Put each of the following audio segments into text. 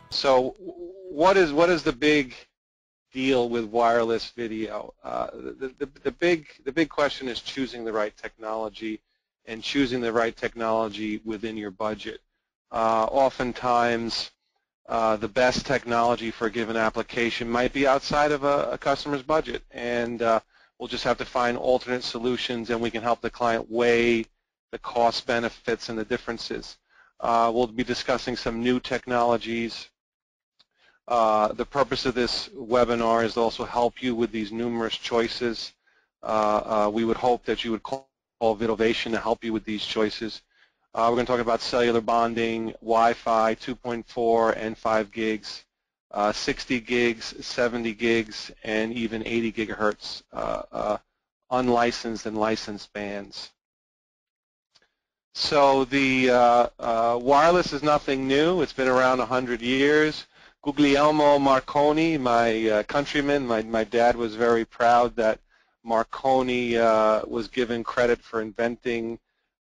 So what is the big deal with wireless video? The big question is choosing the right technology, and choosing the right technology within your budget. Oftentimes, the best technology for a given application might be outside of a customer's budget, and we'll just have to find alternate solutions, and we can help the client weigh the cost benefits and the differences. We'll be discussing some new technologies. The purpose of this webinar is to also help you with these numerous choices. We would hope that you would call Vidovation to help you with these choices. We're going to talk about cellular bonding, Wi-Fi 2.4 and 5 gigs, 60 gigs, 70 gigs, and even 80 gigahertz unlicensed and licensed bands. So the wireless is nothing new. It's been around 100 years. Guglielmo Marconi, my countryman, my dad was very proud that Marconi was given credit for inventing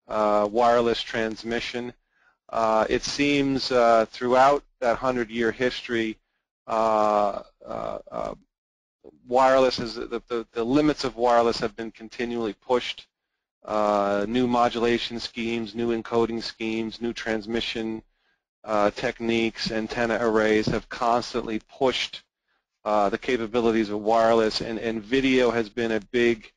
wireless transmission. It seems throughout that 100-year history, wireless is the limits of wireless have been continually pushed. New modulation schemes, new encoding schemes, new transmission techniques, antenna arrays have constantly pushed the capabilities of wireless, and video has been a big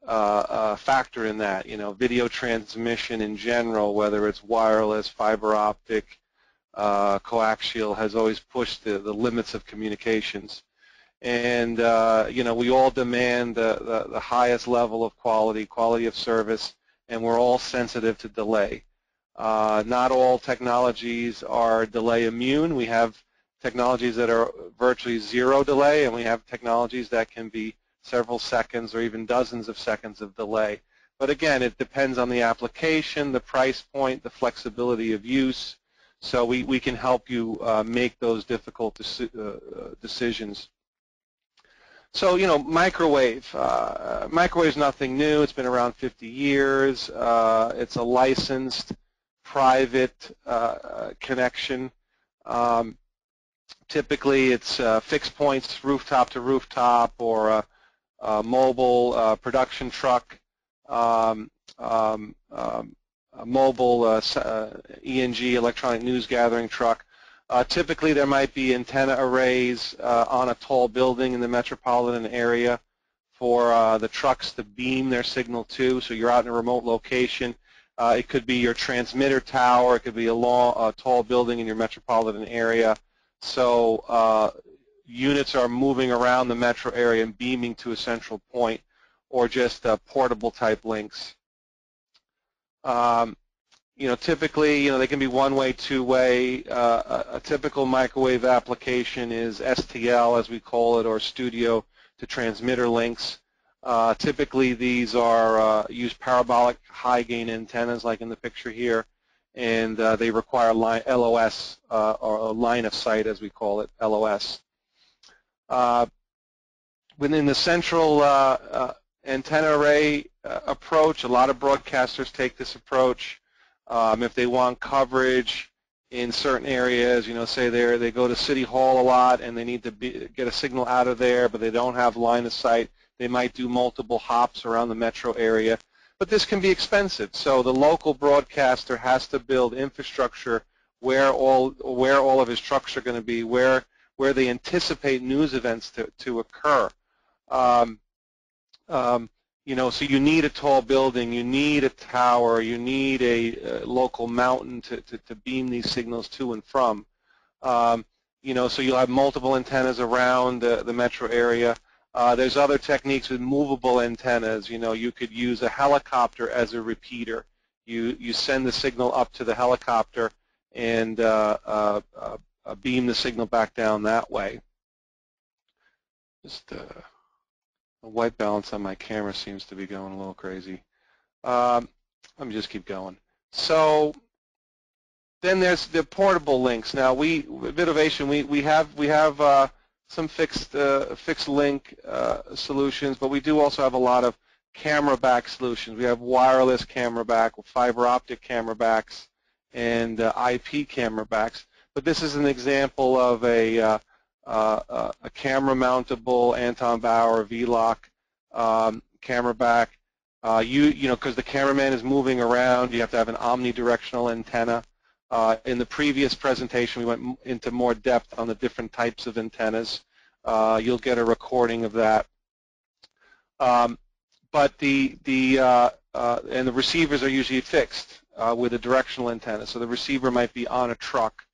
factor in that. You know, video transmission in general, whether it's wireless, fiber optic, coaxial, has always pushed the limits of communications. And you know, we all demand the highest level of quality of service, and we're all sensitive to delay. Not all technologies are delay immune. We have technologies that are virtually zero delay, and we have technologies that can be several seconds or even dozens of seconds of delay. But again, it depends on the application, the price point, the flexibility of use. So we can help you make those difficult decisions. So, you know, microwave. Microwave is nothing new. It's been around 50 years. It's a licensed private connection. Typically, it's fixed points, rooftop to rooftop, or a mobile production truck, a mobile ENG, electronic news gathering truck. Typically, there might be antenna arrays on a tall building in the metropolitan area for the trucks to beam their signal to. So you're out in a remote location. It could be your transmitter tower. It could be a tall building in your metropolitan area. So units are moving around the metro area and beaming to a central point, or just portable type links. You know, typically, you know, they can be one-way, two-way. A typical microwave application is STL, as we call it, or studio to transmitter links. Typically, these are use parabolic high-gain antennas, like in the picture here, and they require LOS, or a line of sight, as we call it, LOS. Within the central antenna array approach, a lot of broadcasters take this approach. If they want coverage in certain areas, you know, say they go to City Hall a lot and they need to get a signal out of there, but they don't have line of sight, they might do multiple hops around the metro area. But this can be expensive, so the local broadcaster has to build infrastructure where all of his trucks are going to be, where they anticipate news events to occur. You know, so you need a tall building, you need a tower, you need a local mountain to beam these signals to and from. You know, so you'll have multiple antennas around the metro area. There's other techniques with movable antennas. You know, you could use a helicopter as a repeater. You send the signal up to the helicopter and beam the signal back down that way. Just the white balance on my camera seems to be going a little crazy. Let me just keep going. So then there's the portable links. Now with Vidovation, we have some fixed link solutions, but we do also have a lot of camera back solutions. We have wireless camera back, fiber optic camera backs, and IP camera backs. but this is an example of a camera mountable Anton Bauer V-Lock camera back. You know, because the cameraman is moving around, you have to have an omnidirectional antenna. In the previous presentation, we went into more depth on the different types of antennas. You'll get a recording of that. But and the receivers are usually fixed with a directional antenna. So the receiver might be on a truck,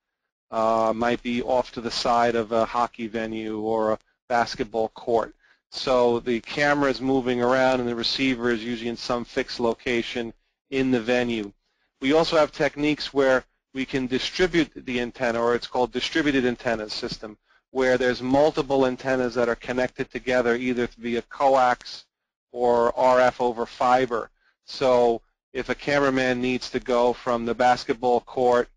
might be off to the side of a hockey venue or a basketball court. So the camera is moving around and the receiver is usually in some fixed location in the venue. We also have techniques where we can distribute the antenna, or it's called distributed antenna system, where there's multiple antennas that are connected together either via coax or RF over fiber. So if a cameraman needs to go from the basketball court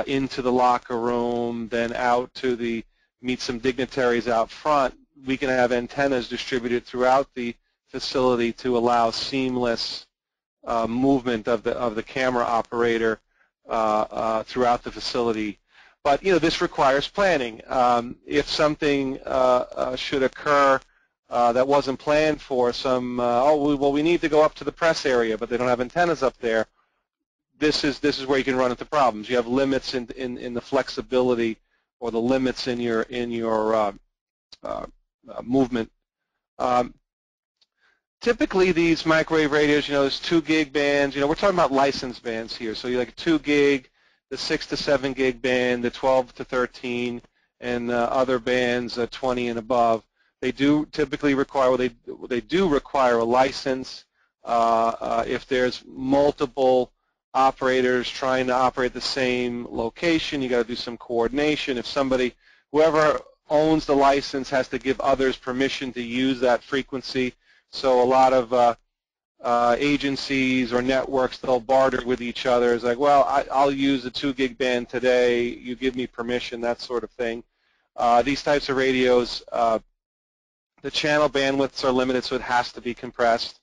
into the locker room, then out to meet some dignitaries out front, we can have antennas distributed throughout the facility to allow seamless movement of the camera operator throughout the facility. But you know, this requires planning. If something should occur that wasn't planned for, we need to go up to the press area, but they don't have antennas up there. This is where you can run into problems. You have limits in the flexibility, or the limits in your movement. Typically, these microwave radios, you know, there's 2 gig bands. You know, we're talking about licensed bands here. So you like 2 gig, the 6 to 7 gig band, the 12 to 13, and other bands 20 and above. They do typically require, they do require a license. If there's multiple operators trying to operate the same location, you got to do some coordination. If whoever owns the license has to give others permission to use that frequency. So a lot of agencies or networks, they'll barter with each other. It's like, well, I'll use the 2 gig band today. You give me permission, that sort of thing. These types of radios, the channel bandwidths are limited, so it has to be compressed.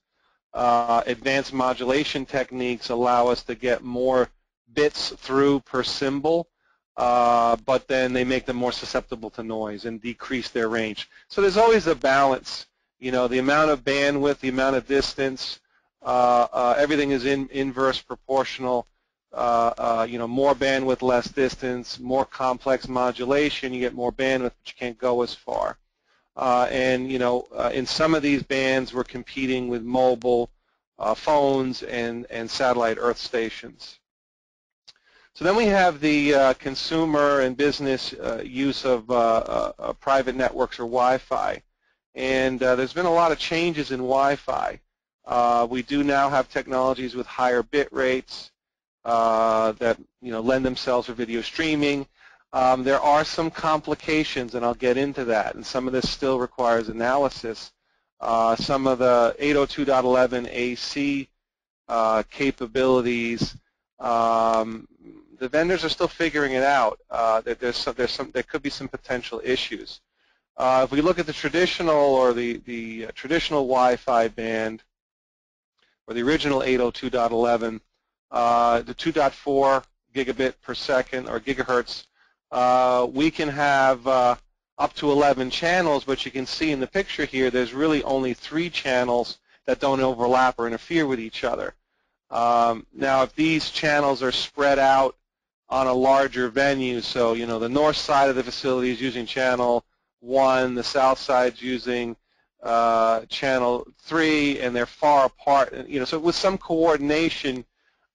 Advanced modulation techniques allow us to get more bits through per symbol, but then they make them more susceptible to noise and decrease their range. So there's always a balance. You know, the amount of bandwidth, the amount of distance, everything is inverse proportional. You know, more bandwidth, less distance, more complex modulation, you get more bandwidth, but you can't go as far. And, you know, in some of these bands, we're competing with mobile phones and satellite earth stations. So then we have the consumer and business use of private networks or Wi-Fi. And there's been a lot of changes in Wi-Fi. We do now have technologies with higher bit rates that, you know, lend themselves for video streaming. There are some complications, and I'll get into that, and some of this still requires analysis. Some of the 802.11 AC capabilities, the vendors are still figuring it out. That there could be some potential issues. If we look at the traditional or the traditional Wi-Fi band, or the original 802.11, the 2.4 gigabit per second or gigahertz, we can have up to 11 channels, but you can see in the picture here there's really only 3 channels that don't overlap or interfere with each other. Now, if these channels are spread out on a larger venue, so, you know, the north side of the facility is using channel 1, the south side's using channel 3, and they're far apart, you know, so with some coordination,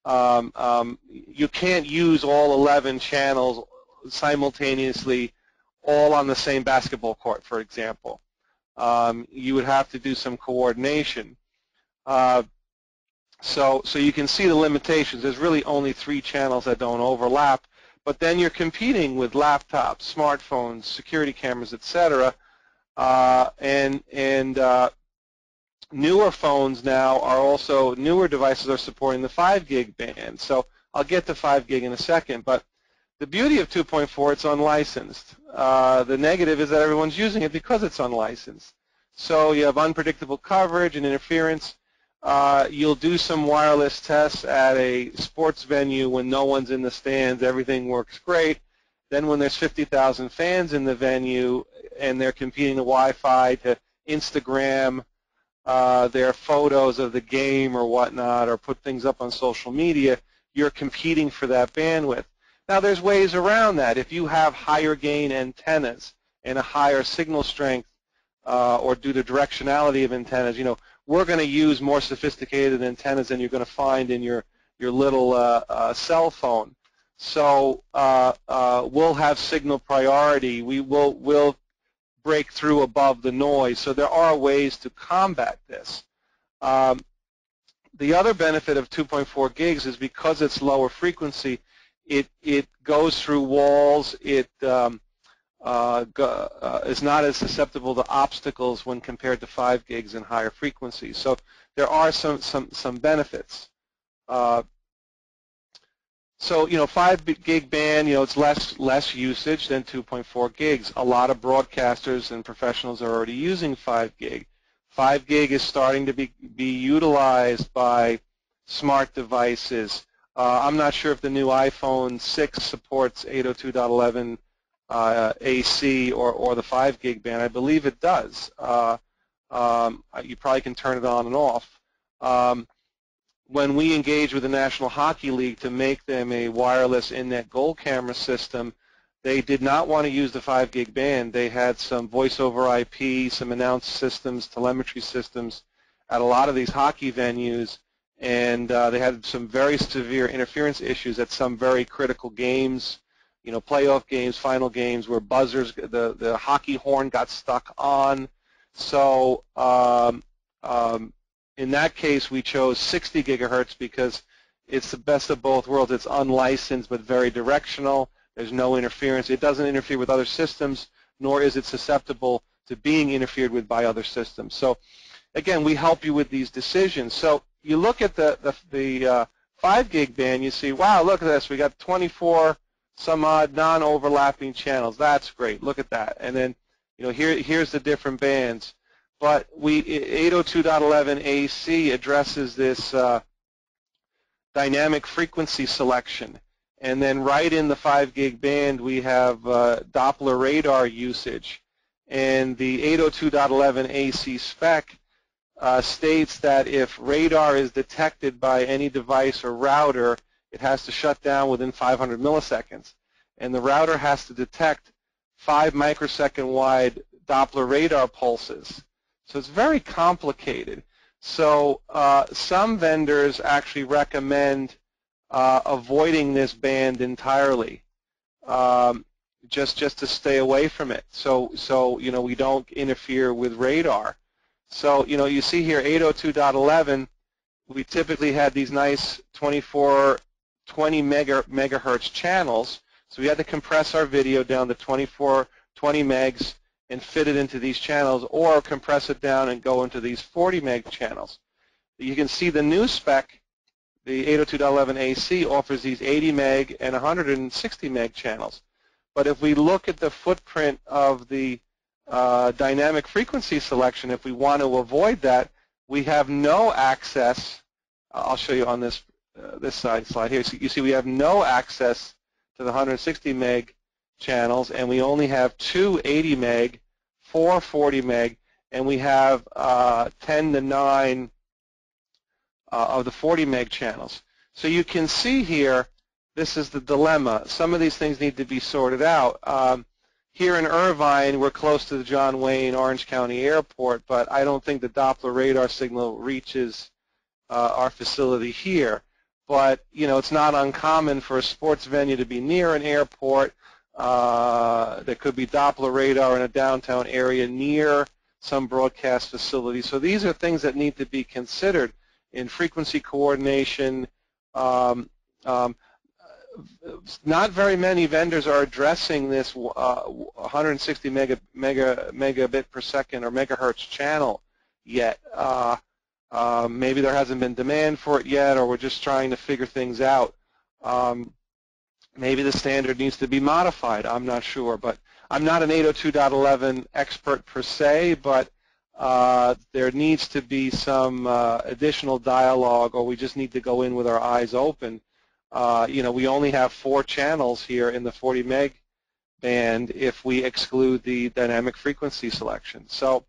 you can't use all 11 channels simultaneously all on the same basketball court, for example. You would have to do some coordination. So you can see the limitations. There's really only 3 channels that don't overlap, but then you're competing with laptops, smartphones, security cameras, etc. And newer phones now are also, newer devices are supporting the 5 gig band. So I'll get to 5 gig in a second, but the beauty of 2.4, it's unlicensed. The negative is that everyone's using it because it's unlicensed. So you have unpredictable coverage and interference. You'll do some wireless tests at a sports venue when no one's in the stands, everything works great, Then when there's 50,000 fans in the venue and they're competing the Wi-Fi to Instagram their photos of the game or whatnot, or put things up on social media, you're competing for that bandwidth. Now there's ways around that. If you have higher gain antennas and a higher signal strength, or due to directionality of antennas, we're going to use more sophisticated antennas than you're going to find in your little cell phone. So we'll have signal priority. We'll break through above the noise. So there are ways to combat this. The other benefit of 2.4 gigs is because it's lower frequency, it goes through walls. It is not as susceptible to obstacles when compared to 5 gigs and higher frequencies. So there are some benefits. So 5 gig band, it's less usage than 2.4 gigs. A lot of broadcasters and professionals are already using 5 gig. 5 gig is starting to be utilized by smart devices. I'm not sure if the new iPhone 6 supports 802.11 AC or the 5 gig band. I believe it does. You probably can turn it on and off. When we engaged with the National Hockey League to make them a wireless in-net goal camera system, they did not want to use the 5 gig band. They had some voice over IP, some announced systems, telemetry systems at a lot of these hockey venues, and they had some very severe interference issues at some very critical games, playoff games, final games, where buzzers, the hockey horn got stuck on. So in that case, we chose 60 gigahertz because it's the best of both worlds. It's unlicensed but very directional. There's no interference. It doesn't interfere with other systems, nor is it susceptible to being interfered with by other systems. So, again, we help you with these decisions. So you look at the 5 gig band, you see, wow, look at this. We got 24 some odd non-overlapping channels. That's great. Look at that. And then, here's the different bands. But 802.11 AC addresses this dynamic frequency selection. And then right in the 5 gig band, we have Doppler radar usage. And the 802.11 AC spec states that if radar is detected by any device or router, it has to shut down within 500 milliseconds. And the router has to detect 5 microsecond wide Doppler radar pulses. So it's very complicated. So some vendors actually recommend avoiding this band entirely, just to stay away from it. So we don't interfere with radar. So you see here 802.11. We typically had these nice 20 megahertz channels. So we had to compress our video down to 20 megs and fit it into these channels, or compress it down and go into these 40 meg channels. You can see the new spec, the 802.11 AC, offers these 80 meg and 160 meg channels. But if we look at the footprint of the dynamic frequency selection, if we want to avoid that, we have no access. I'll show you on this slide here. So you see we have no access to the 160 meg channels, and we only have 2 80 meg, 4 40 meg, and we have 10 to 9 of the 40 meg channels. So you can see here, this is the dilemma. Some of these things need to be sorted out. Here in Irvine, we're close to the John Wayne Orange County Airport, but I don't think the Doppler radar signal reaches our facility here. But it's not uncommon for a sports venue to be near an airport. There could be Doppler radar in a downtown area near some broadcast facility. So these are things that need to be considered in frequency coordination. Not very many vendors are addressing this 160 megabit per second or megahertz channel yet. Maybe there hasn't been demand for it yet, or we're just trying to figure things out. Maybe the standard needs to be modified. I'm not sure, but I'm not an 802.11 expert per se, but there needs to be some additional dialogue, or we just need to go in with our eyes open. We only have 4 channels here in the 40 meg band if we exclude the dynamic frequency selection. So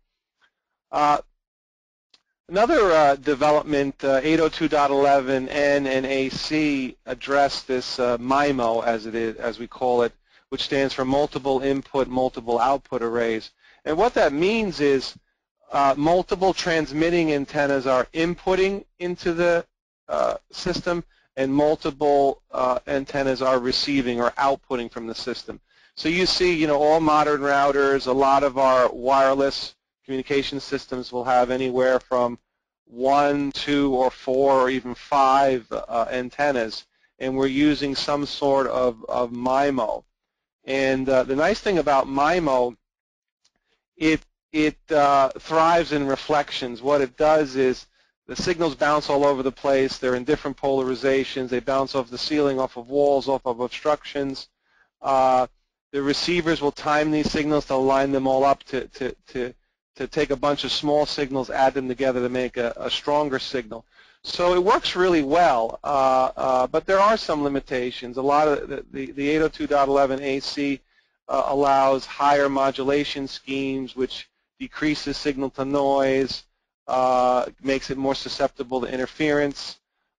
another development, 802.11n and AC address this MIMO, as we call it, which stands for multiple input, multiple output arrays. And what that means is multiple transmitting antennas are inputting into the system, and multiple antennas are receiving or outputting from the system. So you see, all modern routers, a lot of our wireless communication systems will have anywhere from 1, 2, or 4, or even 5 antennas, and we're using some sort of MIMO. And the nice thing about MIMO, it thrives in reflections. What it does is the signals bounce all over the place. They're in different polarizations. They bounce off the ceiling, off of walls, off of obstructions. The receivers will time these signals to line them all up to take a bunch of small signals, add them together to make a stronger signal. So it works really well, but there are some limitations. A lot of the 802.11 AC allows higher modulation schemes, which decreases signal to noise, makes it more susceptible to interference.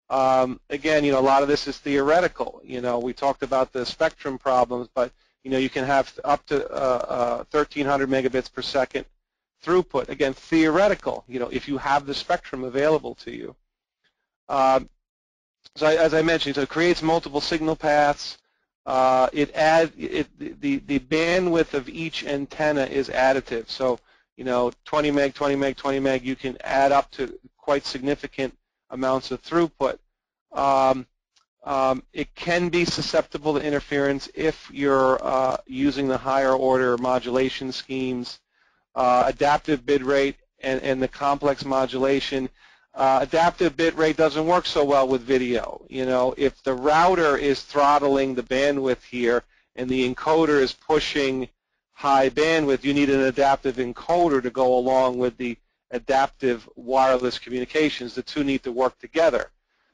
Again, a lot of this is theoretical. We talked about the spectrum problems, but you can have up to 1,300 megabits per second throughput. Again, theoretical. If you have the spectrum available to you. So as I mentioned, so it creates multiple signal paths. The bandwidth of each antenna is additive. So 20 meg, 20 meg, 20 meg, you can add up to quite significant amounts of throughput. It can be susceptible to interference if you're using the higher order modulation schemes. Adaptive bit rate and the complex modulation. Adaptive bit rate doesn't work so well with video. If the router is throttling the bandwidth here and the encoder is pushing high bandwidth, you need an adaptive encoder to go along with the adaptive wireless communications. The two need to work together.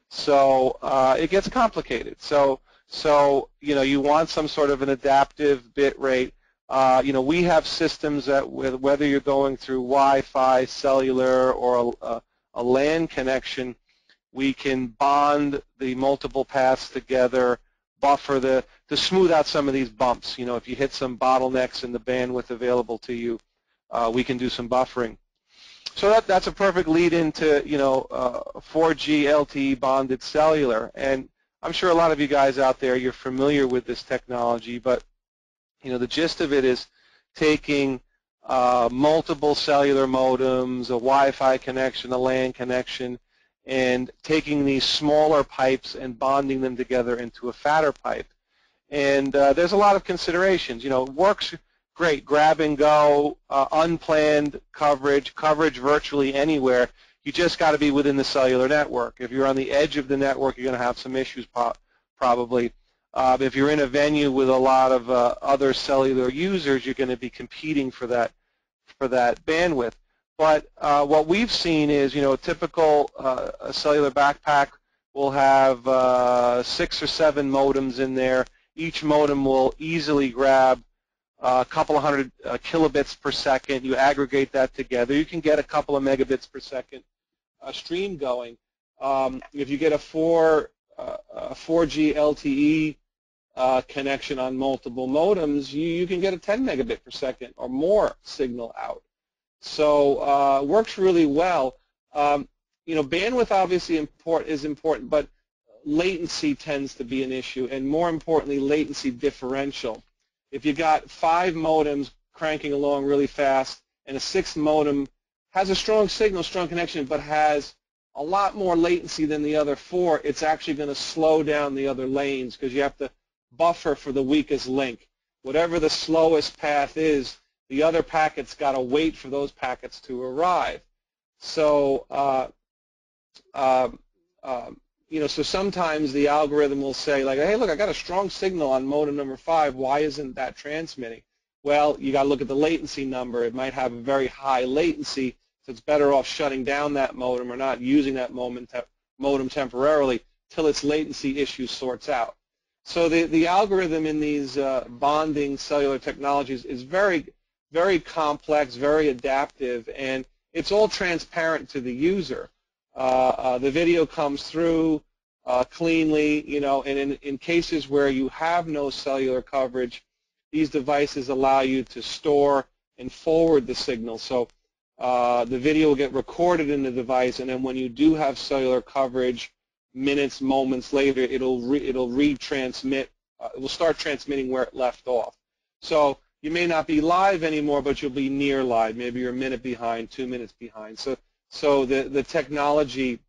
So it gets complicated. So you want some sort of an adaptive bit rate. We have systems that whether you're going through Wi-Fi, cellular, or a LAN connection, we can bond the multiple paths together, buffer to smooth out some of these bumps. If you hit some bottlenecks in the bandwidth available to you, we can do some buffering. So that's a perfect lead into 4G LTE bonded cellular. And I'm sure a lot of you guys out there, you're familiar with this technology, but the gist of it is taking multiple cellular modems, a Wi-Fi connection, a LAN connection, and taking these smaller pipes and bonding them together into a fatter pipe. And there's a lot of considerations. It works great, grab and go, unplanned coverage virtually anywhere. You just got to be within the cellular network. If you're on the edge of the network, you're going to have some issues probably. If you're in a venue with a lot of other cellular users, you're going to be competing for that bandwidth. But what we've seen is, a typical cellular backpack will have 6 or 7 modems in there. Each modem will easily grab a couple of hundred kilobits per second. You aggregate that together, you can get a couple of megabits per second stream going. If you get a 4G LTE connection on multiple modems, you can get a 10 megabit per second or more signal out. So works really well. Bandwidth obviously is important, but latency tends to be an issue, and more importantly, latency differential. If you got 5 modems cranking along really fast, and a 6th modem has a strong signal, strong connection, but has a lot more latency than the other 4, it's actually going to slow down the other lanes because you have to buffer for the weakest link. Whatever the slowest path is, the other packets got to wait for those packets to arrive. So, so sometimes the algorithm will say, like, hey, look, I got a strong signal on modem number 5. Why isn't that transmitting? Well, you got to look at the latency number. It might have a very high latency, so it's better off shutting down that modem or not using that modem temporarily till its latency issue sorts out. So the algorithm in these bonding cellular technologies is very, very complex, very adaptive, and it's all transparent to the user. The video comes through cleanly, and in cases where you have no cellular coverage, these devices allow you to store and forward the signal. So the video will get recorded in the device, and then when you do have cellular coverage, minutes, moments later, it'll retransmit. It will start transmitting where it left off. So you may not be live anymore, but you'll be near live. Maybe you're a minute behind, 2 minutes behind. So the technology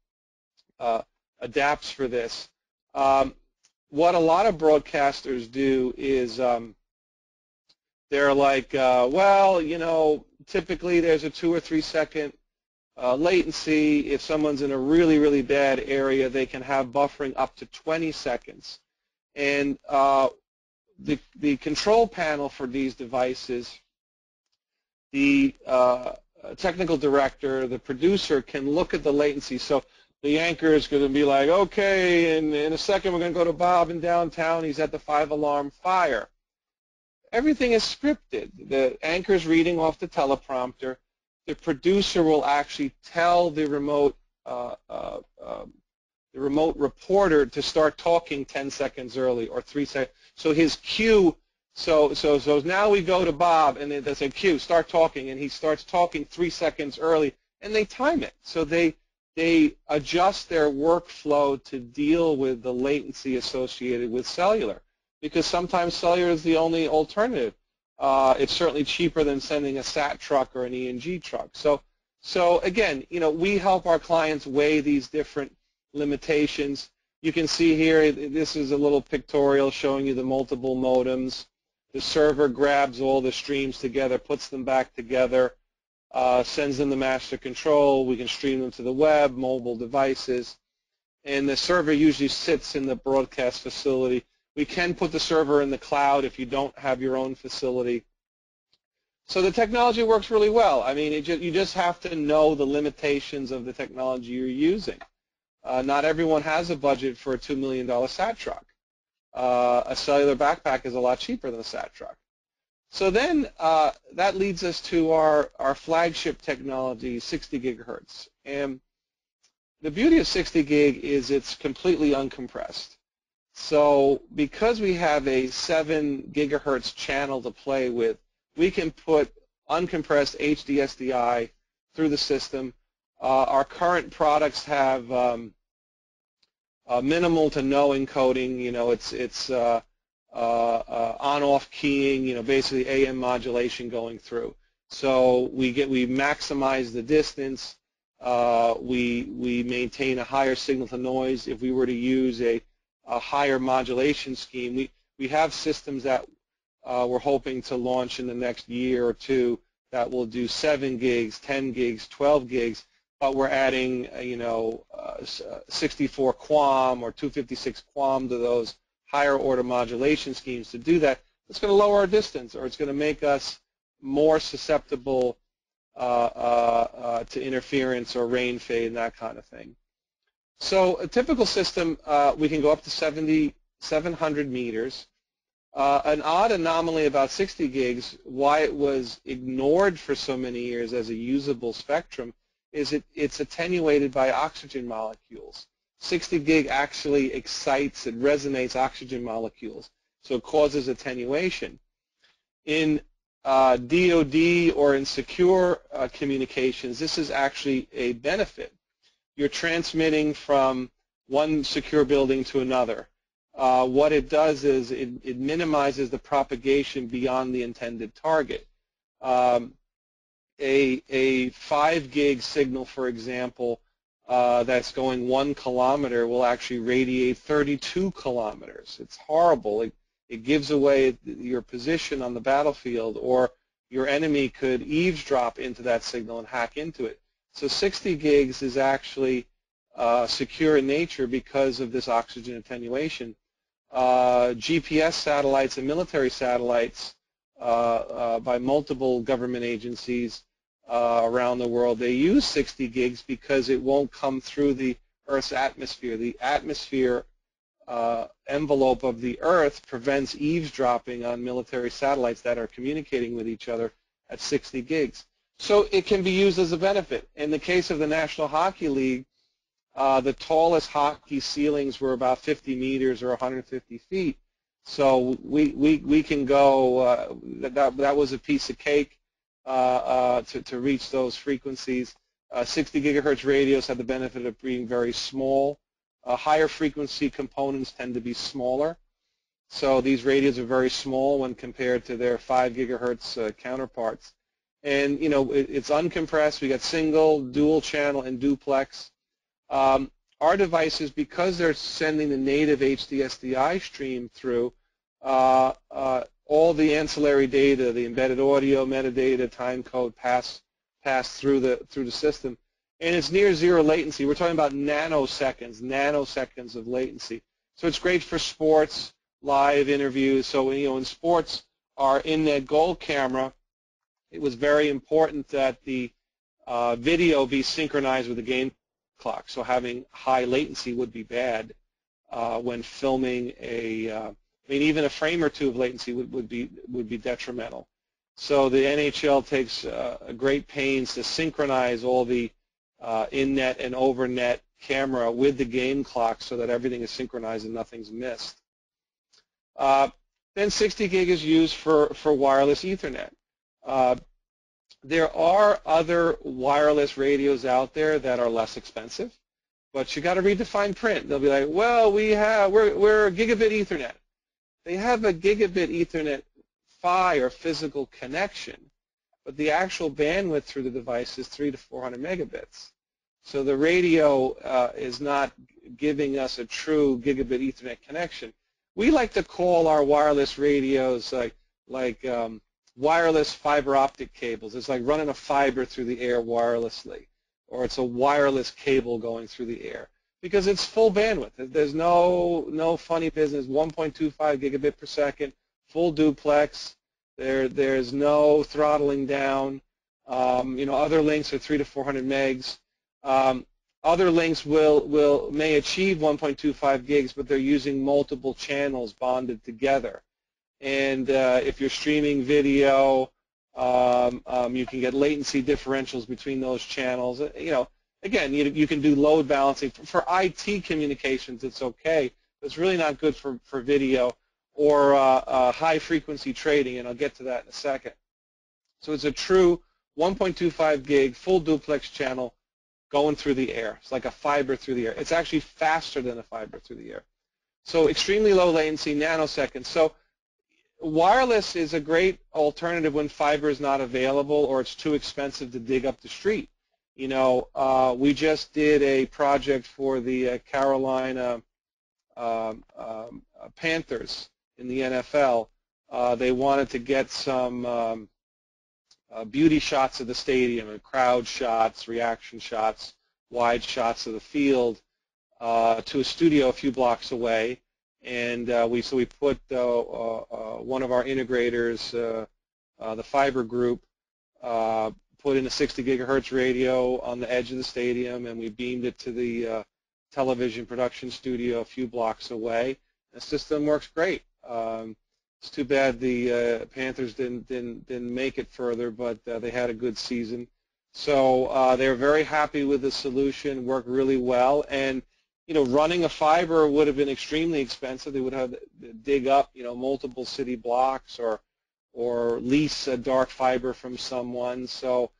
adapts for this. What a lot of broadcasters do is they're like, well, typically there's a 2 or 3 second latency. If someone's in a really, really bad area, they can have buffering up to 20 seconds. And the control panel for these devices, the technical director, the producer can look at the latency. So the anchor is going to be like, okay, in a second we're going to go to Bob in downtown. He's at the 5-alarm fire. Everything is scripted. The anchor is reading off the teleprompter. The producer will actually tell the remote reporter to start talking 10 seconds early or 3 seconds. So his cue. So now we go to Bob, and they say, cue, start talking, and he starts talking 3 seconds early, and they time it. So they adjust their workflow to deal with the latency associated with cellular, because sometimes cellular is the only alternative. It's certainly cheaper than sending a SAT truck or an ENG truck. So again, we help our clients weigh these different limitations. You can see here, this is a little pictorial showing you the multiple modems. The server grabs all the streams together, puts them back together, sends them to master control. We can stream them to the web, mobile devices, and the server usually sits in the broadcast facility. We can put the server in the cloud if you don't have your own facility. So the technology works really well. I mean, you just have to know the limitations of the technology you're using. Not everyone has a budget for a $2 million SAT truck. A cellular backpack is a lot cheaper than a SAT truck. So then that leads us to our flagship technology, 60 gigahertz. And the beauty of 60 gig is it's completely uncompressed. So because we have a 7 gigahertz channel to play with, we can put uncompressed HDSDI through the system. Our current products have minimal to no encoding. It's on-off keying. Basically AM modulation going through. So we maximize the distance. We maintain a higher signal to noise. If we were to use a higher modulation scheme, we have systems that we're hoping to launch in the next year or two that will do 7 gigs, 10 gigs, 12 gigs. But we're adding, 64 QAM or 256 QAM to those higher order modulation schemes. To do that, it's going to lower our distance, or it's going to make us more susceptible to interference or rain fade and that kind of thing. So a typical system, we can go up to 700 meters. An odd anomaly about 60 gigs, why it was ignored for so many years as a usable spectrum, is it's attenuated by oxygen molecules. 60 gig actually excites, it resonates oxygen molecules, so it causes attenuation. In DoD or in secure communications, this is actually a benefit. You're transmitting from one secure building to another. What it does is it minimizes the propagation beyond the intended target. A 5 gig signal, for example, that's going 1 kilometer will actually radiate 32 kilometers. It's horrible. It gives away your position on the battlefield, or your enemy could eavesdrop into that signal and hack into it. So 60 gigs is actually secure in nature because of this oxygen attenuation. GPS satellites and military satellites by multiple government agencies around the world, they use 60 gigs because it won't come through the Earth's atmosphere. The atmosphere envelope of the Earth prevents eavesdropping on military satellites that are communicating with each other at 60 gigs. So it can be used as a benefit. In the case of the National Hockey League, the tallest hockey ceilings were about 50 meters or 150 feet. So we can go, that was a piece of cake to reach those frequencies. 60 gigahertz radios have the benefit of being very small. Higher frequency components tend to be smaller. So these radios are very small when compared to their 5 gigahertz counterparts. And, you know, it's uncompressed. We got single, dual channel, and duplex. Our devices, because they're sending the native HDSDI stream through, all the ancillary data, the embedded audio, metadata, time code pass through the system, and it's near zero latency. We're talking about nanoseconds of latency. So it's great for sports, live interviews. So, you know, in sports, our in-net goal camera, it was very important that the video be synchronized with the game clock. So having high latency would be bad when filming I mean, even a frame or two of latency would be detrimental. So the NHL takes great pains to synchronize all the in-net and over-net camera with the game clock so that everything is synchronized and nothing's missed. Then 60 gig is used for wireless Ethernet. There are other wireless radios out there that are less expensive, but you got to read the fine print. They'll be like, well, we're gigabit Ethernet. They have a gigabit Ethernet PHY or physical connection, but the actual bandwidth through the device is 300 to 400 megabits. So the radio is not giving us a true gigabit Ethernet connection. We like to call our wireless radios like wireless fiber optic cables. It's like running a fiber through the air wirelessly, or it's a wireless cable going through the air, because it's full bandwidth. There's no funny business. 1.25 gigabit per second, full duplex. There's no throttling down. You know, other links are 300 to 400 megs. Other links may achieve 1.25 gigs, but they're using multiple channels bonded together. And if you're streaming video, you can get latency differentials between those channels. You know, again, you can do load balancing. For IT communications, it's okay, but it's really not good for video or high-frequency trading, and I'll get to that in a second. So it's a true 1.25 gig full duplex channel going through the air. It's like a fiber through the air. It's actually faster than a fiber through the air. So extremely low latency, nanoseconds. So wireless is a great alternative when fiber is not available or it's too expensive to dig up the street. You know, we just did a project for the Carolina Panthers in the NFL. They wanted to get some beauty shots of the stadium, and crowd shots, reaction shots, wide shots of the field to a studio a few blocks away. And we put one of our integrators, the fiber group, put in a 60 gigahertz radio on the edge of the stadium, and we beamed it to the television production studio a few blocks away. The system works great. It's too bad the Panthers didn't make it further, but they had a good season. So they were very happy with the solution. Worked really well, and you know, running a fiber would have been extremely expensive. They would have to dig up, you know, multiple city blocks or lease a dark fiber from someone. So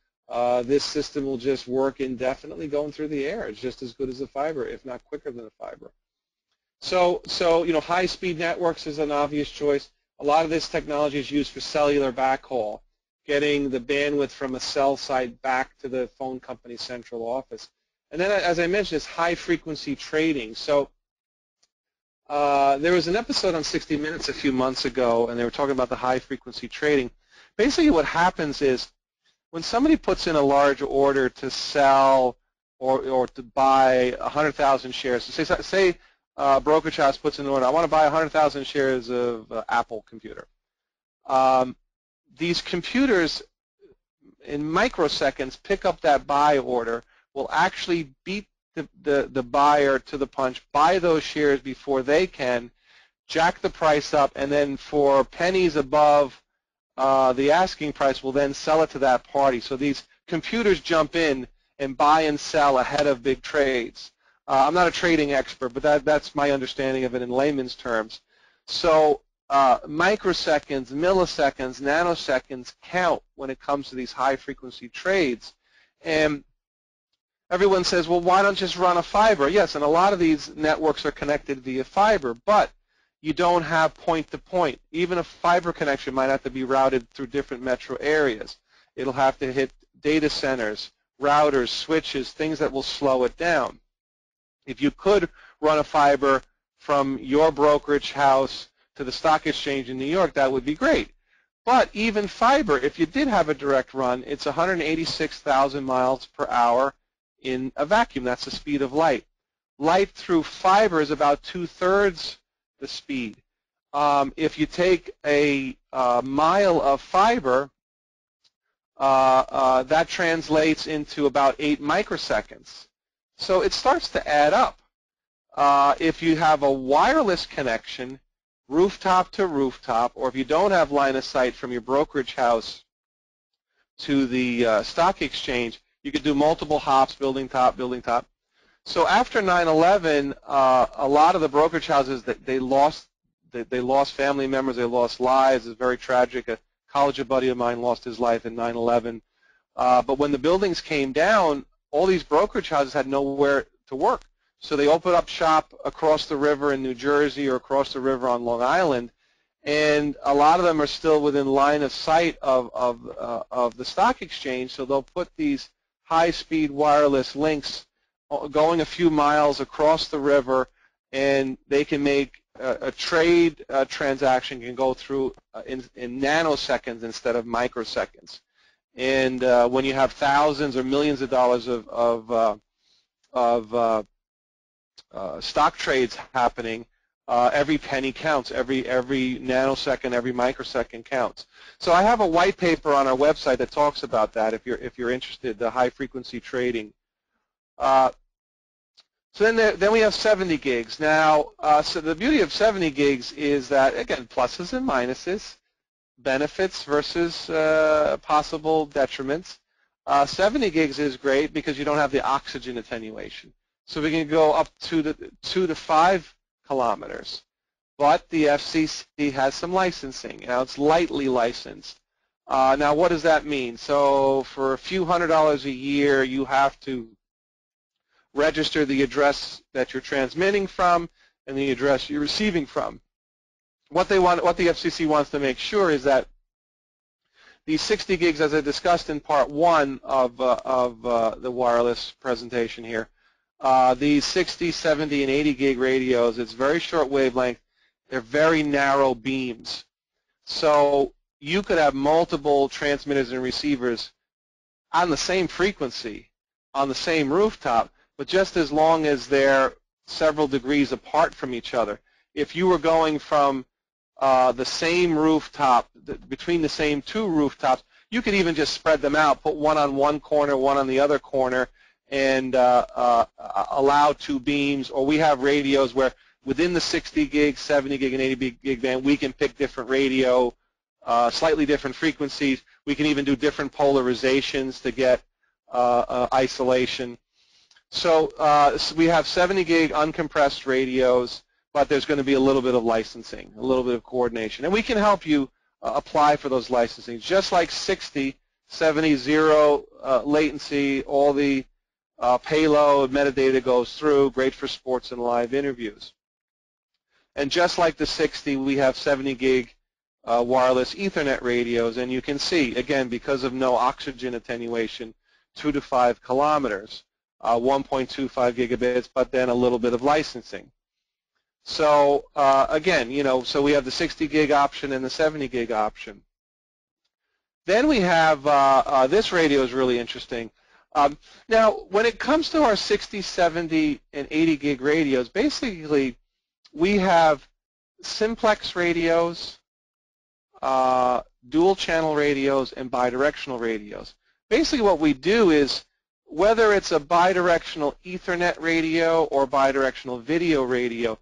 this system will just work indefinitely going through the air. It's just as good as a fiber, if not quicker than a fiber. So you know, high-speed networks is an obvious choice. A lot of this technology is used for cellular backhaul, getting the bandwidth from a cell site back to the phone company's central office. And then, as I mentioned, it's high-frequency trading. So there was an episode on 60 Minutes a few months ago, and they were talking about the high-frequency trading. Basically what happens is when somebody puts in a large order to sell or to buy 100,000 shares, say brokerage house puts in an order, I want to buy 100,000 shares of Apple computer. These computers in microseconds pick up that buy order, will actually beat the buyer to the punch, buy those shares before they can, jack the price up, and then for pennies above the asking price will then sell it to that party. So these computers jump in and buy and sell ahead of big trades. I'm not a trading expert, but that's my understanding of it in layman's terms. So microseconds, milliseconds, nanoseconds count when it comes to these high-frequency trades. And everyone says, well, why don't you just run a fiber? Yes, and a lot of these networks are connected via fiber, but you don't have point-to-point. Even a fiber connection might have to be routed through different metro areas. It'll have to hit data centers, routers, switches, things that will slow it down. If you could run a fiber from your brokerage house to the stock exchange in New York, that would be great. But even fiber, if you did have a direct run, it's 186,000 miles per hour in a vacuum. That's the speed of light. Light through fiber is about 2/3 the speed. If you take a mile of fiber, that translates into about 8 microseconds. So it starts to add up. If you have a wireless connection, rooftop to rooftop, or if you don't have line of sight from your brokerage house to the stock exchange, you could do multiple hops, building top, building top. So after 9/11, a lot of the brokerage houses, they lost family members, they lost lives. It's very tragic. A college buddy of mine lost his life in 9/11. But when the buildings came down, all these brokerage houses had nowhere to work. So they opened up shop across the river in New Jersey or across the river on Long Island, and a lot of them are still within line of sight of the stock exchange. So they'll put these high-speed wireless links going a few miles across the river, and they can make a trade transaction can go through in nanoseconds instead of microseconds. And when you have thousands or millions of dollars of stock trades happening, every penny counts, every nanosecond, every microsecond counts. So I have a white paper on our website that talks about that if you're interested, the high frequency trading. So then we have 70 gigs. Now, so the beauty of 70 gigs is that, again, pluses and minuses, benefits versus possible detriments. 70 gigs is great because you don't have the oxygen attenuation. So we can go up to 2 to 5 kilometers. But the FCC has some licensing. Now, it's lightly licensed. Now, what does that mean? So for a few $100s a year, you have to register the address that you're transmitting from and the address you're receiving from. What the FCC wants to make sure is that these 60 gigs, as I discussed in part 1 of the wireless presentation here, these 60, 70, and 80 gig radios, it's very short wavelength. They're very narrow beams. So you could have multiple transmitters and receivers on the same frequency, on the same rooftop, but just as long as they're several degrees apart from each other. If you were going from the same rooftop, between the same 2 rooftops, you could even just spread them out, put one on one corner, one on the other corner, and allow 2 beams. Or we have radios where within the 60 gig, 70 gig, and 80 gig band, we can pick different radio, slightly different frequencies. We can even do different polarizations to get isolation. So we have 70 gig uncompressed radios, but there's going to be a little bit of licensing, a little bit of coordination. And we can help you apply for those licensing. Just like 60, 70, zero latency, all the payload, metadata goes through, great for sports and live interviews. And just like the 60, we have 70 gig wireless Ethernet radios, and you can see, again, because of no oxygen attenuation, 2 to 5 kilometers. 1.25 gigabits, but then a little bit of licensing. So again, so we have the 60 gig option and the 70 gig option. Then we have this radio is really interesting. Now, when it comes to our 60, 70, and 80 gig radios, basically we have simplex radios, dual channel radios, and bidirectional radios. Basically what we do is whether it's a bidirectional Ethernet radio or bidirectional video radio,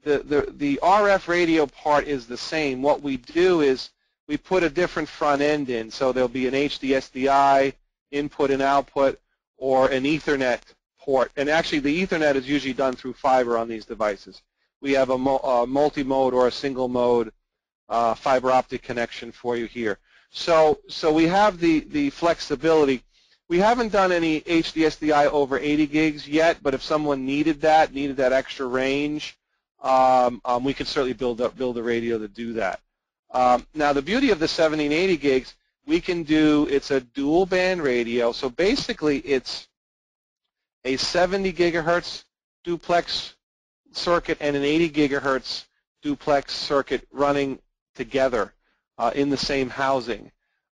the RF radio part is the same. What we do is we put a different front end in, so there'll be an HDSDI input and output or an Ethernet port. And actually the Ethernet is usually done through fiber on these devices. We have a multi-mode or a single-mode fiber optic connection for you here. So we have the flexibility. We haven't done any HDSDI over 80 gigs yet, but if someone needed that extra range, we could certainly build a radio to do that. Now the beauty of the 70 and 80 gigs, we can do, it's a dual band radio, so basically it's a 70 gigahertz duplex circuit and an 80 gigahertz duplex circuit running together in the same housing.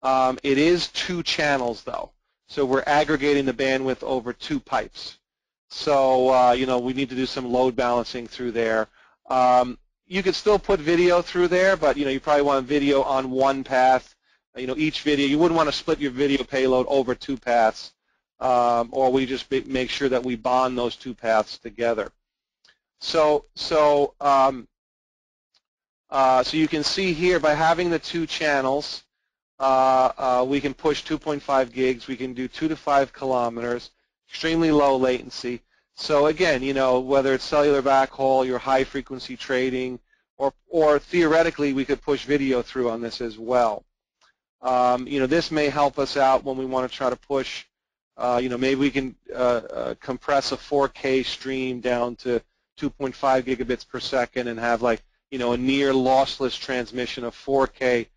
It is 2 channels though, so we're aggregating the bandwidth over 2 pipes. So you know, we need to do some load balancing through there. You could still put video through there, but you know, you probably want video on one path. You know, each video, you wouldn't want to split your video payload over 2 paths, or we just make sure that we bond those 2 paths together. So you can see here, by having the 2 channels, we can push 2.5 gigs. We can do 2 to 5 kilometers, extremely low latency. So again, you know, whether it's cellular backhaul, your high frequency trading, or theoretically we could push video through on this as well. You know, this may help us out when we want to try to push, you know, maybe we can compress a 4K stream down to 2.5 gigabits per second and have, like, you know, a near lossless transmission of 4K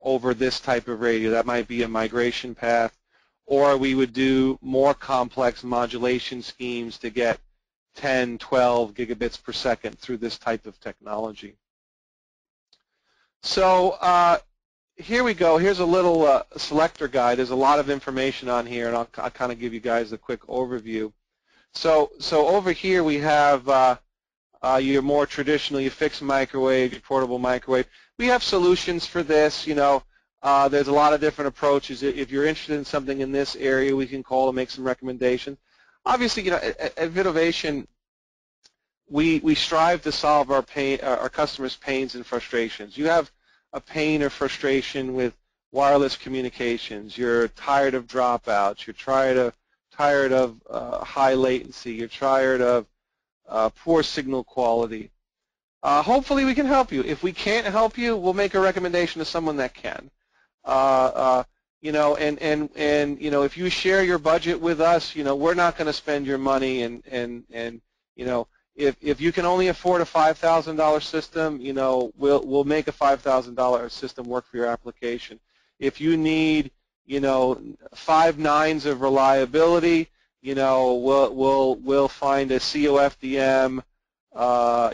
over this type of radio. That might be a migration path. Or we would do more complex modulation schemes to get 10, 12 gigabits per second through this type of technology. So here we go. Here's a little selector guide. There's a lot of information on here, and I'll kind of give you guys a quick overview. So over here we have your more traditional, your fixed microwave, your portable microwave. We have solutions for this. You know, there's a lot of different approaches. If you're interested in something in this area, we can call and make some recommendations. Obviously, you know, at Vidovation, we strive to solve our customers' pains and frustrations. You have a pain or frustration with wireless communications. You're tired of dropouts. You're tired of high latency. You're tired of poor signal quality. Hopefully we can help you. If we can't help you, we'll make a recommendation to someone that can. You know, and you know, if you share your budget with us, you know, we're not going to spend your money, and you know, if you can only afford a $5,000 system, you know, we'll make a $5,000 system work for your application. If you need, you know, 5 nines of reliability, you know, we'll find a COFDM,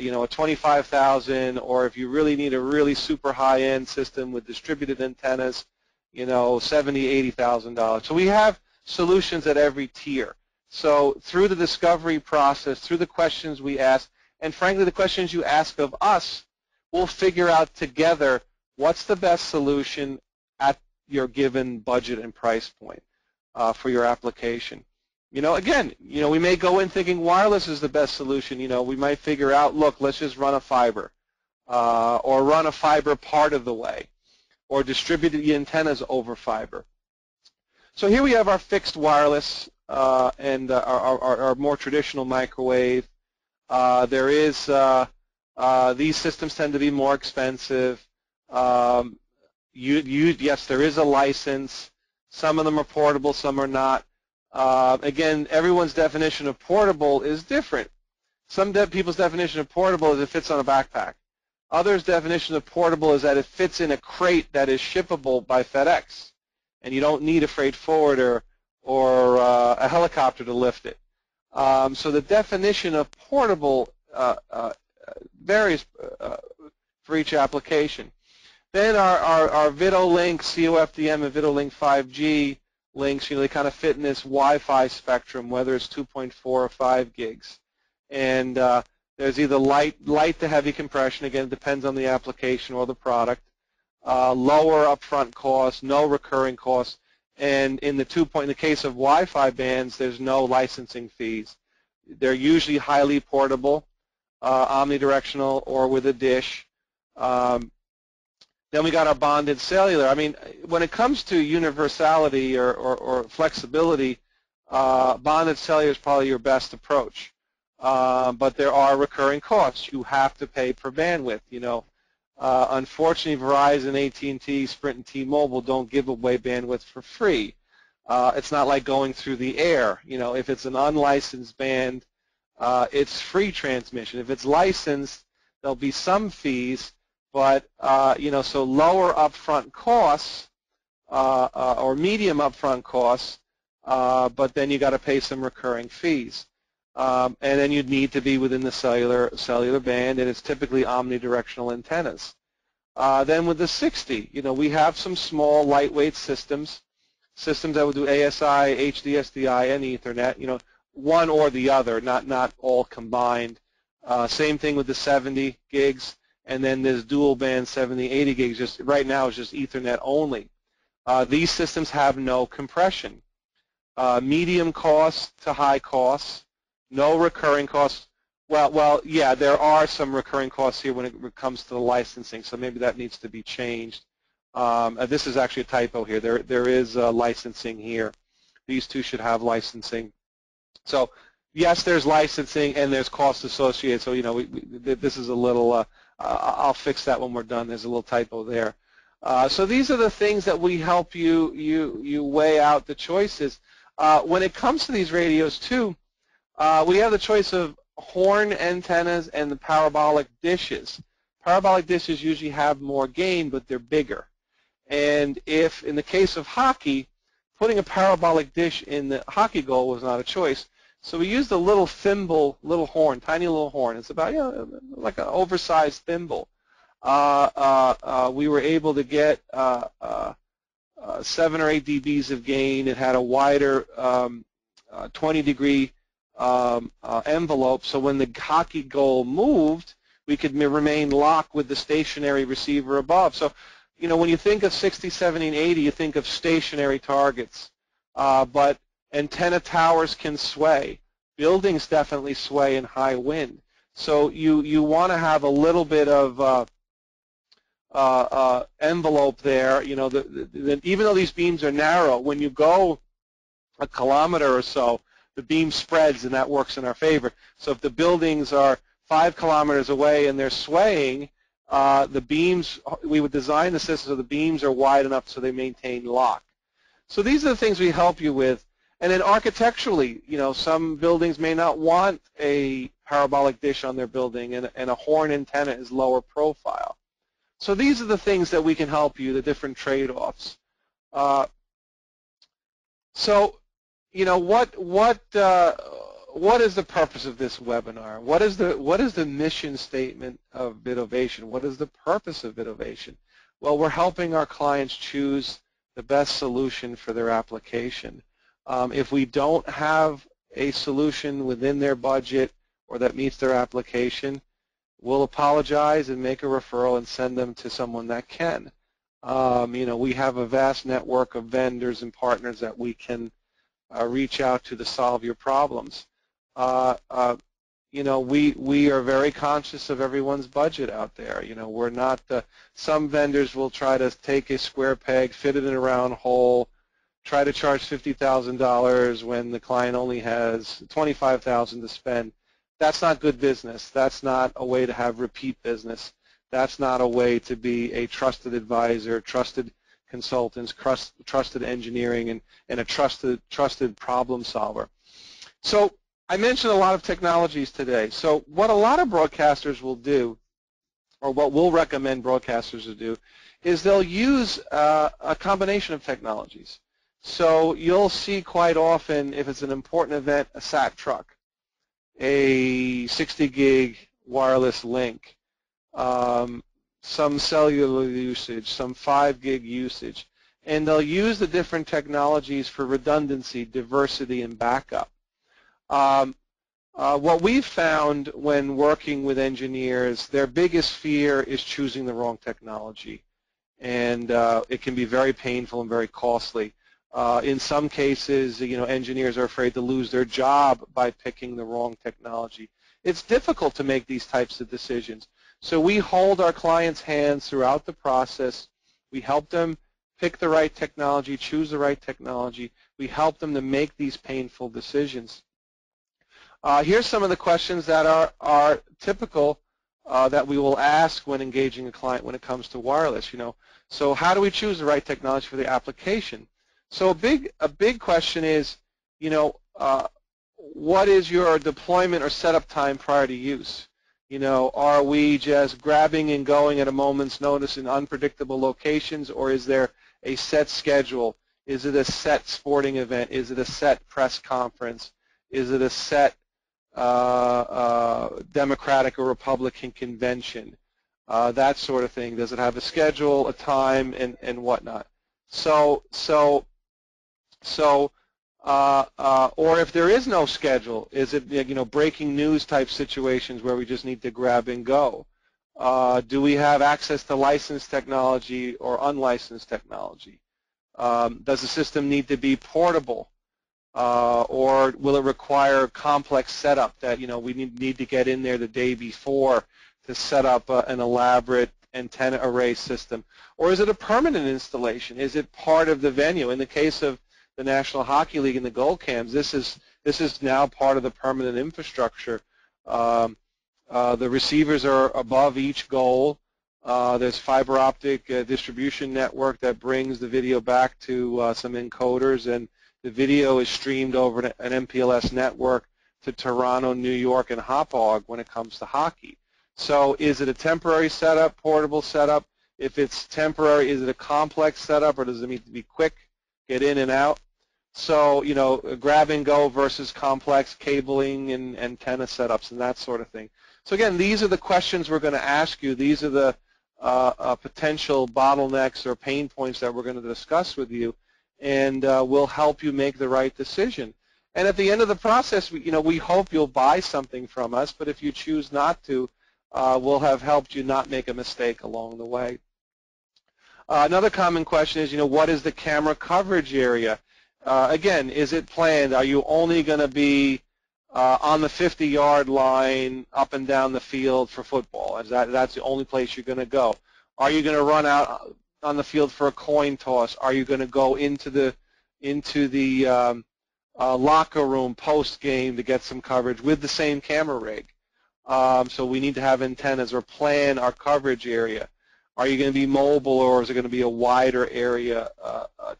you know, a 25,000, or if you really need a really super high-end system with distributed antennas, you know, $70,000, $80,000. So we have solutions at every tier. So through the discovery process, through the questions we ask, and frankly the questions you ask of us, we'll figure out together what's the best solution at your given budget and price point for your application. You know, again, you know, we may go in thinking wireless is the best solution. You know, we might figure out, look, let's just run a fiber, or run a fiber part of the way, or distribute the antennas over fiber. So here we have our fixed wireless and our more traditional microwave. There is these systems tend to be more expensive. Yes, there is a license. Some of them are portable, some are not. Again, everyone's definition of portable is different. Some people's definition of portable is it fits on a backpack. Others' definition of portable is that it fits in a crate that is shippable by FedEx, and you don't need a freight forwarder or a helicopter to lift it. So the definition of portable varies for each application. Then our VidoLink COFDM and VidoLink 5G links, you know, they kind of fit in this Wi-Fi spectrum, whether it's 2.4 or 5 gigs. And there's either light to heavy compression, again, it depends on the application or the product, lower upfront costs, no recurring costs, And in the in the case of Wi-Fi bands, there's no licensing fees. They're usually highly portable, omnidirectional, or with a dish. Then we got our bonded cellular. I mean, when it comes to universality or flexibility, bonded cellular is probably your best approach. But there are recurring costs. You have to pay per bandwidth. You know, unfortunately, Verizon, AT&T, Sprint, and T-Mobile don't give away bandwidth for free. It's not like going through the air. You know, if it's an unlicensed band, it's free transmission. If it's licensed, there'll be some fees. But, you know, so lower upfront costs or medium upfront costs, but then you got to pay some recurring fees. And then you'd need to be within the cellular band, and it's typically omnidirectional antennas. Then with the 60, you know, we have some small, lightweight systems that will do ASI, HDSDI, and Ethernet, you know, one or the other, not all combined. Same thing with the 70 gigs. And then there's dual band 70, 80 gigs. Just right now, it's just Ethernet only. These systems have no compression. Medium costs to high costs, no recurring costs. Well, yeah, there are some recurring costs here when it comes to the licensing, so maybe that needs to be changed. This is actually a typo here. There is licensing here. These two should have licensing. So yes, there's licensing and there's costs associated. So you know, this is a little. I'll fix that when we're done. There's a little typo there. So these are the things that we help you weigh out the choices. When it comes to these radios too, we have the choice of horn antennas and the parabolic dishes. Parabolic dishes usually have more gain, but they're bigger. And if, in the case of hockey, putting a parabolic dish in the hockey goal was not a choice. So we used a little thimble, little horn, tiny little horn. It's about, you know, like an oversized thimble. We were able to get 7 or 8 dBs of gain. It had a wider 20-degree envelope, so when the hockey goal moved, we could remain locked with the stationary receiver above. So, you know, when you think of 60, 70, and 80, you think of stationary targets, but antenna towers can sway. Buildings definitely sway in high wind. So you want to have a little bit of envelope there. You know, even though these beams are narrow, when you go a kilometer or so, the beam spreads, and that works in our favor. So if the buildings are 5 kilometers away and they're swaying, the beams, we would design the system so the beams are wide enough so they maintain lock. So these are the things we help you with. And then architecturally, you know, some buildings may not want a parabolic dish on their building, and a horn antenna is lower profile. So these are the things that we can help you, the different trade-offs. So, you know, what is the purpose of this webinar? What is the mission statement of Vidovation? What is the purpose of Vidovation? Well, we're helping our clients choose the best solution for their application. If we don't have a solution within their budget or that meets their application, we'll apologize and make a referral and send them to someone that can. You know, we have a vast network of vendors and partners that we can reach out to solve your problems. You know, we are very conscious of everyone's budget out there. You know, we're not, some vendors will try to take a square peg, fit it in a round hole, try to charge $50,000 when the client only has $25,000 to spend. That's not good business. That's not a way to have repeat business. That's not a way to be a trusted advisor, trusted consultants, trusted engineering, and a trusted problem solver. So I mentioned a lot of technologies today. So what a lot of broadcasters will do, or what we'll recommend broadcasters to do, is they'll use a combination of technologies. So you'll see quite often, if it's an important event, a SAT truck, a 60 gig wireless link, some cellular usage, some 5 gig usage, and they'll use the different technologies for redundancy, diversity, and backup. What we've found when working with engineers, their biggest fear is choosing the wrong technology, and it can be very painful and very costly. In some cases, engineers are afraid to lose their job by picking the wrong technology. It's difficult to make these types of decisions. So we hold our clients' hands throughout the process. We help them pick the right technology, choose the right technology. We help them to make these painful decisions. Here's some of the questions that are typical that we will ask when engaging a client when it comes to wireless. So how do we choose the right technology for the application? So a big question is, what is your deployment or setup time prior to use? Are we just grabbing and going at a moment's notice in unpredictable locations, or is there a set schedule? Is it a set sporting event? Is it a set press conference? Is it a set Democratic or Republican convention? That sort of thing. Does it have a schedule, a time, and whatnot? Or if there is no schedule, is it breaking news type situations where we just need to grab and go? Do we have access to licensed technology or unlicensed technology? Does the system need to be portable, or will it require complex setup that we need to get in there the day before to set up an elaborate antenna array system? Or is it a permanent installation? Is it part of the venue? In the case of the National Hockey League and the goal cams, this is now part of the permanent infrastructure. The receivers are above each goal. There's fiber optic distribution network that brings the video back to some encoders, and the video is streamed over an MPLS network to Toronto, New York, and Hauppauge when it comes to hockey. So is it a temporary setup, portable setup? If it's temporary, is it a complex setup, or does it need to be quick, get in and out? So, grab and go versus complex cabling and antenna setups and that sort of thing. So again, these are the questions we're going to ask you. These are the potential bottlenecks or pain points that we're going to discuss with you, and we'll help you make the right decision. And at the end of the process, we hope you'll buy something from us, but if you choose not to, we'll have helped you not make a mistake along the way. Another common question is, what is the camera coverage area? Again, is it planned? Are you only going to be on the 50-yard line up and down the field for football? That's the only place you're going to go? Are you going to run out on the field for a coin toss? Are you going to go into the locker room post-game to get some coverage with the same camera rig? So we need to have antennas or plan our coverage area. Are you going to be mobile, or is it going to be a wider area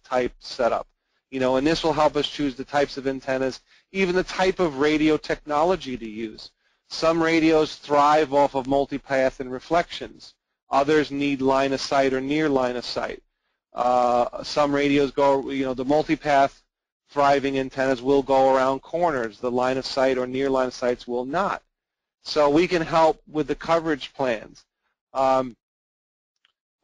type setup? And this will help us choose the types of antennas, even the type of radio technology to use. Some radios thrive off of multipath and reflections. Others need line of sight or near line of sight. Some radios go, the multipath thriving antennas will go around corners. The line of sight or near line of sights will not. So we can help with the coverage plans. How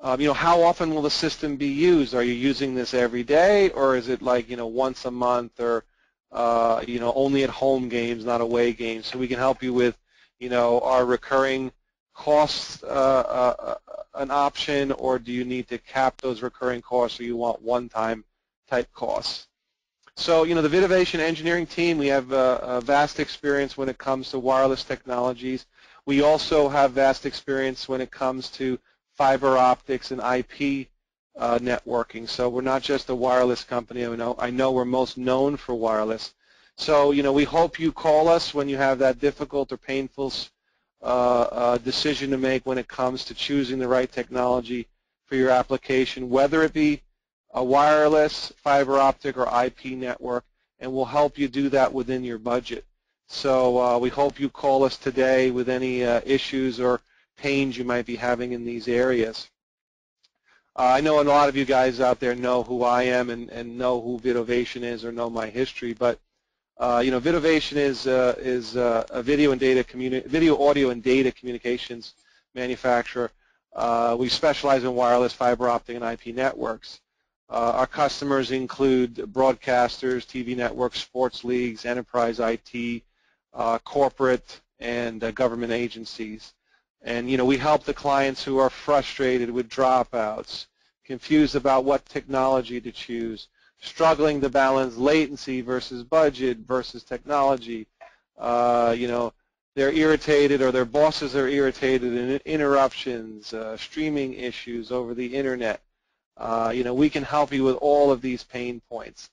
often will the system be used? Are you using this every day, or is it like, once a month, or, only at home games, not away games? So we can help you with, are recurring costs an option, or do you need to cap those recurring costs, or you want one-time type costs? So, the Vidovation engineering team, we have a vast experience when it comes to wireless technologies. We also have vast experience when it comes to fiber optics and IP networking. So we're not just a wireless company. I know we're most known for wireless. So, we hope you call us when you have that difficult or painful decision to make when it comes to choosing the right technology for your application, whether it be a wireless, fiber optic, or IP network, and we'll help you do that within your budget. So we hope you call us today with any issues or pains you might be having in these areas. I know a lot of you guys out there know who I am and know who Vidovation is or know my history, but Vidovation is a video, audio, and data communications manufacturer. We specialize in wireless, fiber optic, and IP networks. Our customers include broadcasters, TV networks, sports leagues, enterprise IT, corporate, and government agencies. And, we help the clients who are frustrated with dropouts, confused about what technology to choose, struggling to balance latency versus budget versus technology. You know, they're irritated, or their bosses are irritated, and interruptions, streaming issues over the internet. You know, we can help you with all of these pain points.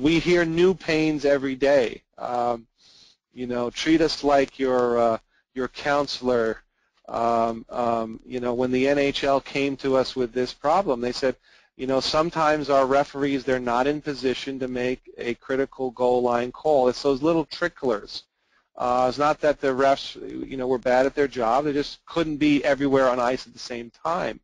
We hear new pains every day. You know, treat us like your counselor. You know, when the NHL came to us with this problem, they said, you know, sometimes our referees, they're not in position to make a critical goal line call. It's those little tricklers. It's not that the refs, you know, were bad at their job. They just couldn't be everywhere on ice at the same time.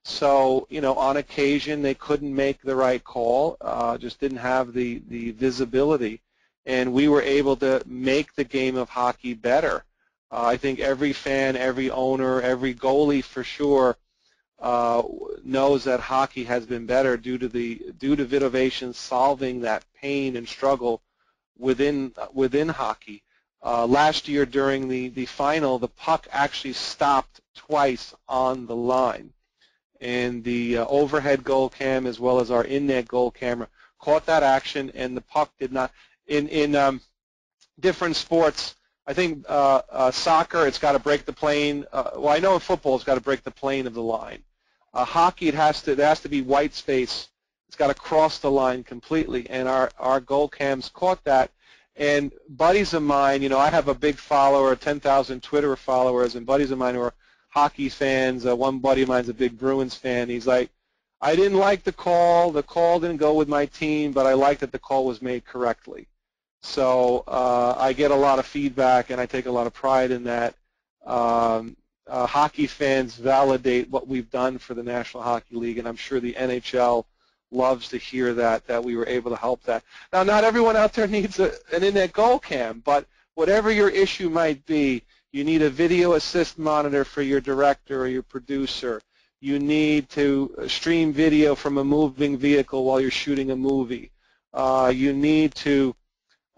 So, you know, on occasion they couldn't make the right call, just didn't have the visibility, and we were able to make the game of hockey better. I think every fan, every owner, every goalie for sure knows that hockey has been better due to Vidovation solving that pain and struggle within hockey. Last year during the final, the puck actually stopped twice on the line, and the overhead goal cam as well as our in-net goal camera caught that action, and the puck did not. In different sports, I think soccer, it's got to break the plane. Well, I know in football it's got to break the plane of the line. Hockey, there has to be white space. It's got to cross the line completely, and our goal cams caught that. And buddies of mine, you know, I have a big follower, 10,000 Twitter followers, and buddies of mine who are hockey fans. One buddy of mine's a big Bruins fan. He's like, I didn't like the call. The call didn't go with my team, but I like that the call was made correctly. So I get a lot of feedback, and I take a lot of pride in that. Hockey fans validate what we've done for the National Hockey League, and I'm sure the NHL loves to hear that we were able to help that. Now, not everyone out there needs an in-net goal cam, but whatever your issue might be, you need a video assist monitor for your director or your producer. You need to stream video from a moving vehicle while you're shooting a movie. You need to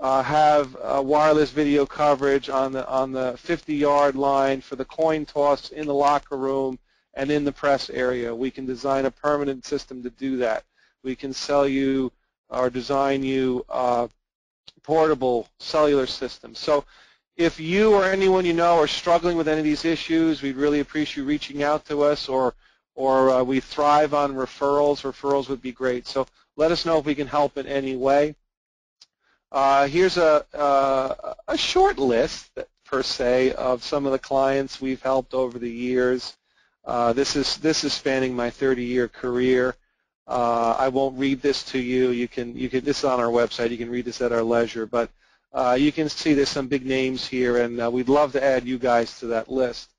have wireless video coverage on the 50-yard line for the coin toss in the locker room and in the press area. We can design a permanent system to do that. We can sell you or design you portable cellular systems. So if you or anyone you know are struggling with any of these issues, we'd really appreciate you reaching out to us, or we thrive on referrals. Referrals would be great. So let us know if we can help in any way. Here's a short list, per se, of some of the clients we've helped over the years. This is spanning my 30-year career. I won't read this to you. You can this is on our website. You can read this at our leisure. But you can see there's some big names here, and we'd love to add you guys to that list.